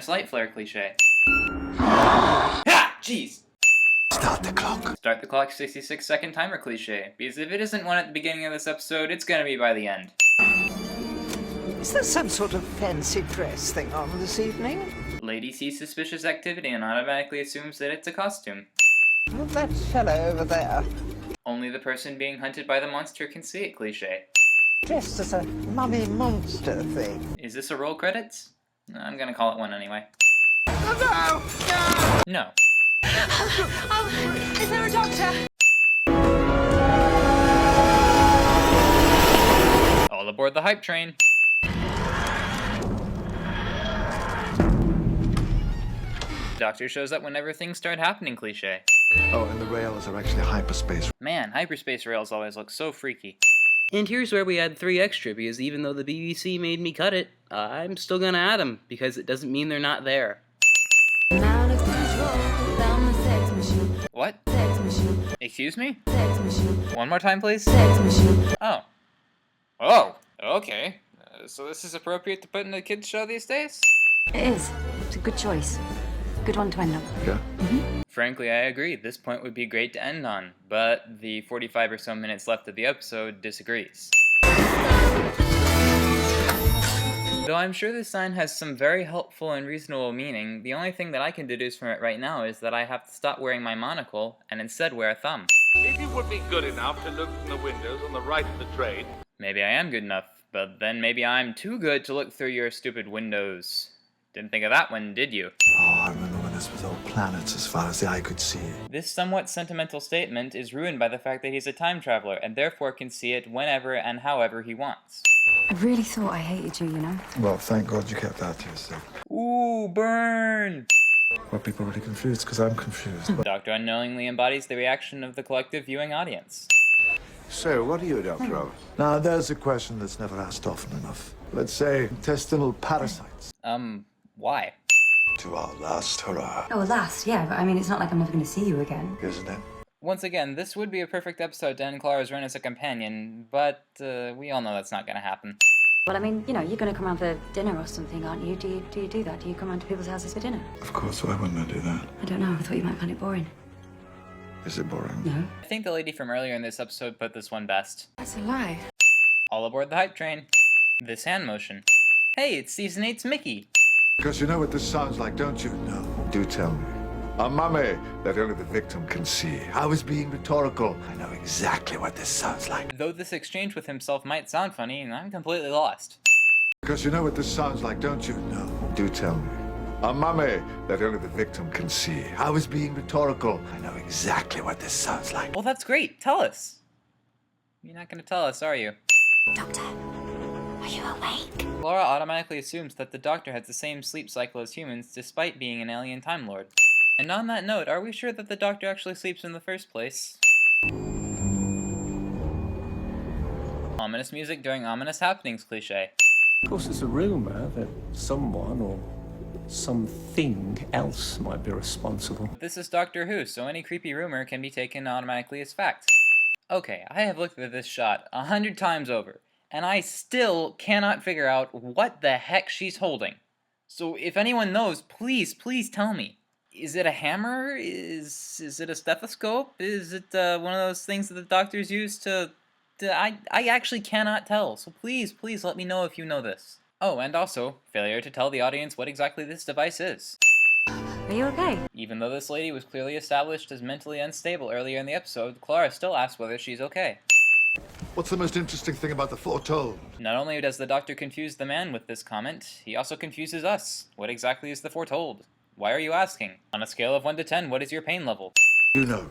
Ominous light flare cliche. Ha! Jeez! Start the clock. Start the clock 66-second timer cliche, because if it isn't one at the beginning of this episode, it's gonna be by the end. Is there some sort of fancy dress thing on this evening? Lady sees suspicious activity and automatically assumes that it's a costume. Well, that fellow over there. Only the person being hunted by the monster can see it cliche. Dressed as a mummy monster thing. Is this a roll credits? I'm gonna call it one anyway. Oh, no! No. Oh, is there a doctor? All aboard the hype train. Doctor shows up whenever things start happening cliche. Oh, and the rails are actually hyperspace. Man, hyperspace rails always look so freaky. And here's where we add 3 extra, because even though the BBC made me cut it, I'm still gonna add them, because it doesn't mean they're not there. What? Excuse me? Sex machine. One more time, please? Sex machine. Oh. Oh, okay. So this is appropriate to put in a kids' show these days? It is. It's a good choice. Good one to end on. Yeah? Frankly, I agree. This point would be great to end on, but the 45 or so minutes left of the episode disagrees. Though I'm sure this sign has some very helpful and reasonable meaning, the only thing that I can deduce from it right now is that I have to stop wearing my monocle and instead wear a thumb. If you would be good enough to look from the windows on the right of the train. Maybe I am good enough, but then maybe I'm too good to look through your stupid windows. Didn't think of that one, did you? Oh, I remember when this was all planets as far as the eye could see. This somewhat sentimental statement is ruined by the fact that he's a time traveler and therefore can see it whenever and however he wants. I really thought I hated you, you know? Well, thank God you kept that to yourself. Ooh, burn! Well, people are really confused because I'm confused. Doctor unknowingly embodies the reaction of the collective viewing audience. So, what are you, Dr. Roberts? Now, there's a question that's never asked often enough. Let's say intestinal parasites. Why? To our last hurrah, Oh, alas, yeah, but I mean, it's not like I'm never going to see you again. isn't it? Once again, this would be a perfect episode to end Clara's run as a companion, but we all know that's not gonna happen. Well, I mean, you know, you're going to come around for dinner or something, aren't you? Do you do that? Do you come round to people's houses for dinner? Of course, why wouldn't I do that? I don't know. I thought you might find it boring. Is it boring? No. I think the lady from earlier in this episode put this one best. That's a lie. All aboard the hype train. This hand motion. Hey, it's Season 8's Mickey! Because you know what this sounds like, don't you? No. Do tell me. A mummy that only the victim can see. I was being rhetorical. I know exactly what this sounds like. Though this exchange with himself might sound funny, I'm completely lost. Because you know what this sounds like, don't you? No. Do tell me. A mummy that only the victim can see. I was being rhetorical. I know exactly what this sounds like. Well, that's great. Tell us. You're not gonna tell us, are you? Doctor, are you awake? Laura automatically assumes that the Doctor has the same sleep cycle as humans, despite being an alien Time Lord. And on that note, are we sure that the Doctor actually sleeps in the first place? Ominous music during ominous happenings cliche. Of course, it's a rumour that someone or something else might be responsible. This is Doctor Who, so any creepy rumor can be taken automatically as fact. Okay, I have looked at this shot 100 times over, and I still cannot figure out what the heck she's holding. So if anyone knows, please tell me. Is it a hammer? Is it a stethoscope? Is it one of those things that the doctors use to I actually cannot tell, so please let me know if you know this. Oh, and also, failure to tell the audience what exactly this device is. Are you okay? Even though this lady was clearly established as mentally unstable earlier in the episode, Clara still asks whether she's okay. What's the most interesting thing about the foretold? Not only does the Doctor confuse the man with this comment, he also confuses us. What exactly is the foretold? Why are you asking? On a scale of 1 to 10, what is your pain level? You know,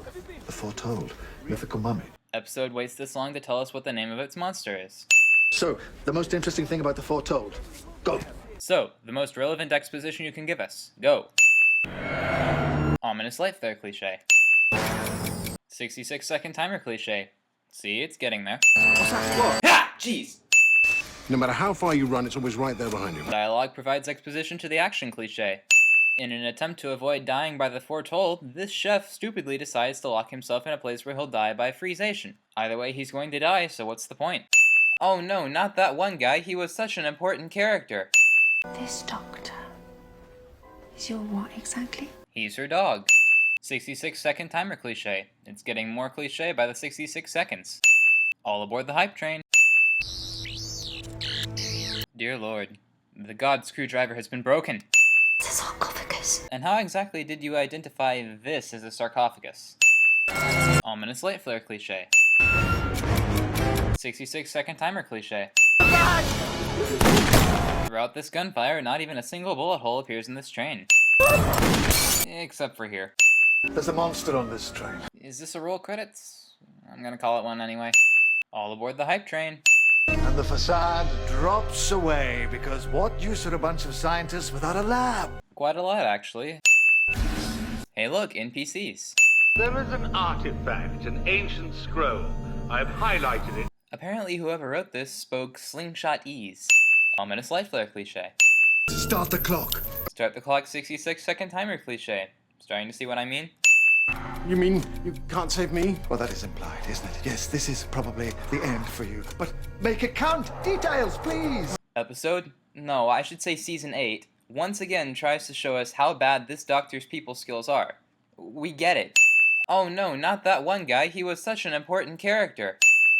the foretold, mythical mummy. Episode waits this long to tell us what the name of its monster is. So, the most interesting thing about the foretold. Go. So, the most relevant exposition you can give us. Go. Ominous light flare cliche. 66-second timer cliche. See, it's getting there. What's that? What? Ha! Jeez! No matter how far you run, it's always right there behind you. Dialogue provides exposition to the action cliche. In an attempt to avoid dying by the foretold, this chef stupidly decides to lock himself in a place where he'll die by freezation. Either way, he's going to die, so what's the point? Oh no, not that one guy, he was such an important character. This doctor Is your what exactly? He's her dog. 66-second timer cliche. It's getting more cliche by the 66 seconds. All aboard the hype train. Dear Lord, the god screwdriver has been broken. It's a sarcophagus. And how exactly did you identify this as a sarcophagus? Ominous light flare cliche. 66-second timer cliche. Throughout this gunfire, not even a single bullet hole appears in this train. Except for here. There's a monster on this train. Is this a roll credits? I'm gonna call it one anyway. All aboard the hype train. And the facade drops away because what use are a bunch of scientists without a lab? Quite a lot, actually. Hey look, NPCs. There is an artifact, an ancient scroll. I've highlighted it. Apparently whoever wrote this spoke slingshot ease. Ominous light flare cliche. Start the clock. Start the clock 66-second timer cliche. Starting to see what I mean? You mean you can't save me? Well, that is implied, isn't it? Yes, this is probably the end for you. But make it count. Details, please. Episode? No, I should say Season 8. Once again tries to show us how bad this doctor's people skills are. We get it. Oh no, not that one guy. He was such an important character.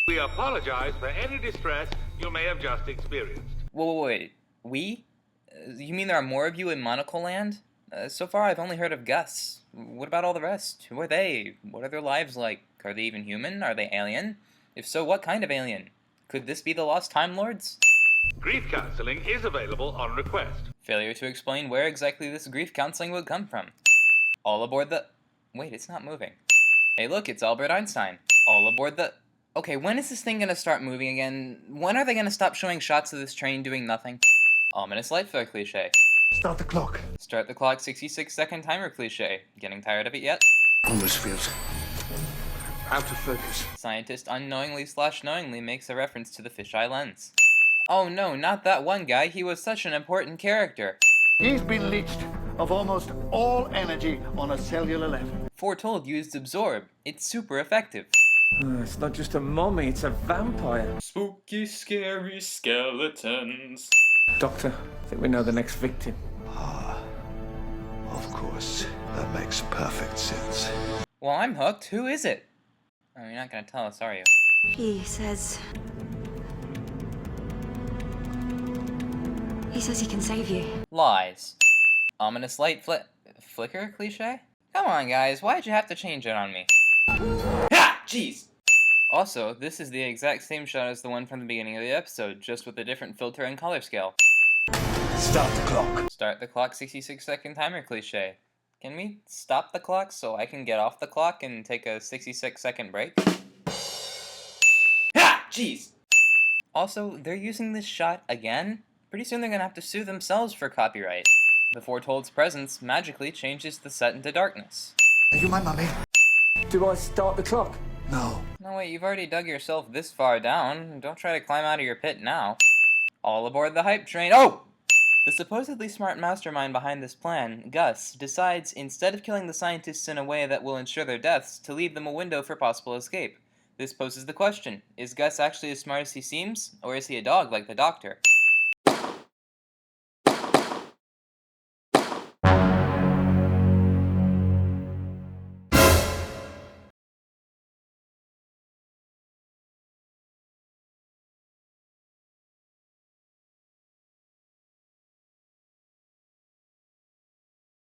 We apologize for any distress you may have just experienced. Wait. We? You mean there are more of you in Monocle Land? So far I've only heard of Gus. What about all the rest? Who are they? What are their lives like? Are they even human? Are they alien? If so, what kind of alien? Could this be the Lost Time Lords? Grief counseling is available on request. Failure to explain where exactly this grief counseling would come from. All aboard the... Wait, it's not moving. Hey look, it's Albert Einstein. All aboard the... Okay, when is this thing gonna start moving again? When are they gonna stop showing shots of this train doing nothing? Ominous light flare cliche. Start the clock. Start the clock 66-second timer cliche. Getting tired of it yet? Almost feels out of focus. Scientist unknowingly/knowingly makes a reference to the fisheye lens. Oh no, not that one guy. He was such an important character. He's been leached of almost all energy on a cellular level. Foretold used absorb. It's super effective. It's not just a mummy, it's a vampire. Spooky, scary skeletons. Doctor, I think we know the next victim. Of course. That makes perfect sense. Well, I'm hooked. Who is it? Oh, you're not gonna tell us, are you? He says he can save you. Lies. Ominous light flicker cliche? Come on, guys. Why'd you have to change it on me? Ha! Jeez! Also, this is the exact same shot as the one from the beginning of the episode, just with a different filter and color scale. Start the clock. Start the clock 66-second timer cliche. Can we stop the clock so I can get off the clock and take a 66-second break? Ha! Jeez! Also, they're using this shot again? Pretty soon they're gonna have to sue themselves for copyright. The Foretold's presence magically changes the set into darkness. Are you my mummy? Do I start the clock? No. No wait, you've already dug yourself this far down. Don't try to climb out of your pit now. All aboard the hype train. Oh! The supposedly smart mastermind behind this plan, Gus, decides, instead of killing the scientists in a way that will ensure their deaths, to leave them a window for possible escape. This poses the question, is Gus actually as smart as he seems, or is he a dog like the Doctor?